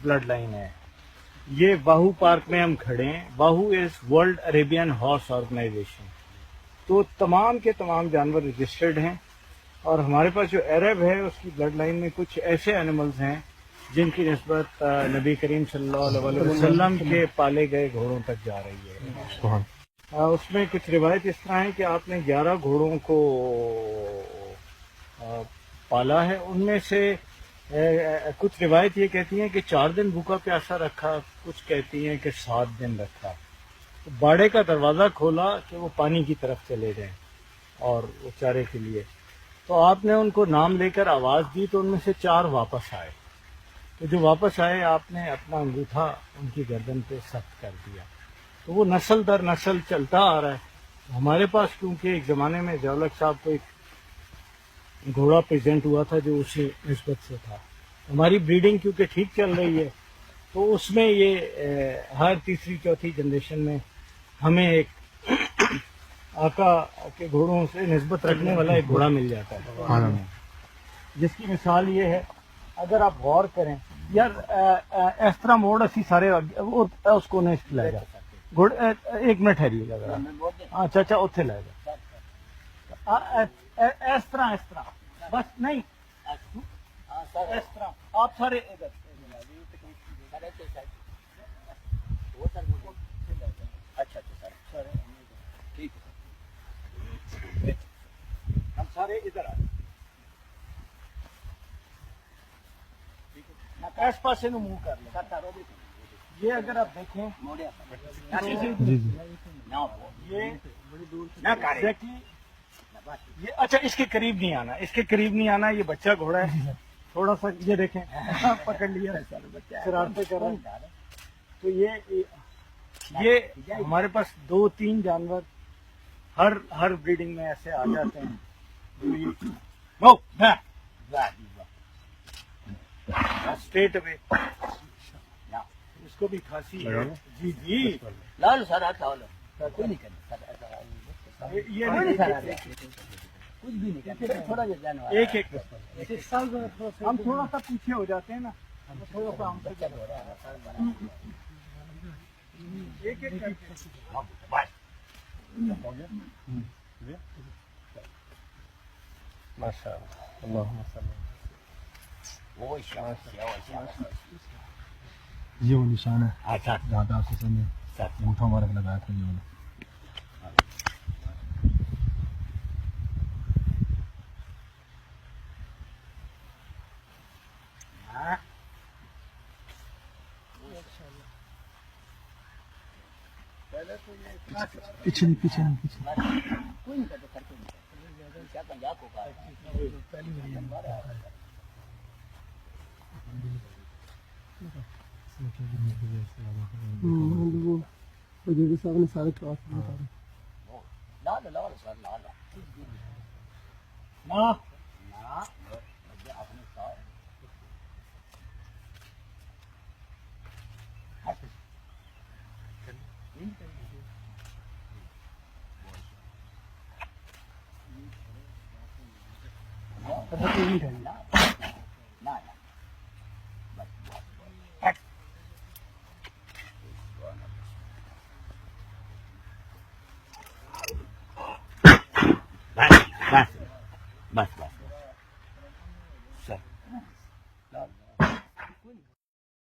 Blood line है। ये बाहू park में हम खड़े हैं। बाहू is World Arabian Horse Organization. तो तमाम के तमाम जानवर रजिस्टर्ड हैं और हमारे पास जो अरब है उसकी ब्लड लाइन में कुछ ऐसे एनिमल्स हैं जिनकी निस्बत नबी करीम सल्लल्लाहु अलैहि वसल्लम के पाले गए घोड़ों तक जा रही है। उसमें कुछ रिवायत इस तरह है कि आपने 11 घोड़ों को पाला है। उनमें से कुछ रिवायत ये कहती हैं कि 4 दिन भूखा प्यासा रखा, कुछ कहती हैं कि 7 दिन रखा। तो बाड़े का दरवाज़ा खोला कि वो पानी की तरफ चले जाएं और वो चारे के लिए। तो आपने उनको नाम लेकर आवाज़ दी तो उनमें से 4 वापस आए। तो जो वापस आए आपने अपना अंगूठा उनकी गर्दन पे सख्त कर दिया। तो वो नस्ल दर नस्ल चलता आ रहा है। हमारे पास क्योंकि एक ज़माने में जौलक साहब को एक घोड़ा प्रेजेंट हुआ था जो उसी निस्बत से था। हमारी ब्रीडिंग क्योंकि ठीक चल रही है तो उसमें ये हर तीसरी चौथी जनरेशन में हमें एक आका के घोड़ों से निस्बत रखने वाला एक घोड़ा मिल जाता है, जिसकी मिसाल ये है। अगर आप गौर करें यार, इस तरह मोड़ असी सारे उसको नहीं लाएगा घोड़े। 1 मिनट ठहरिएगा जरा। अच्छा अच्छा उत्थे लाएगा इस तरह बस नहीं इस तरह आप सारे इधर। अच्छा सर ठीक है, हम सारे इधर आ इस पासे मुंह कर ले। ये अगर आप देखें ये अच्छा इसके करीब नहीं आना, इसके करीब नहीं आना। ये बच्चा घोड़ा है, थोड़ा सा ये देखें पकड़ लिया शरारतें कर रहा है। तो ये हमारे पास 2-3 जानवर हर ब्रीडिंग में ऐसे आ जाते हैं। स्ट्रेट अवे इसको भी खांसी है। जी जी लाल सर कोई नहीं करना, ये कुछ भी नहीं करना, थोड़ा जानवर एक हम थोड़ा सा पीछे हो जाते हैं ना, थोड़ा सा हमसे एक माशाअल्लाह। ये वो निशान है। अच्छा दादा आपसे अंगूठा मुबारक लगाया था ये वाला। पीछे नहीं कोई नहीं करता सर, कोई नहीं क्या पंजाब को कहा पहली बार साहब ने सारे क्रॉस लाल लाल सर लाल ना अपने साथ नहीं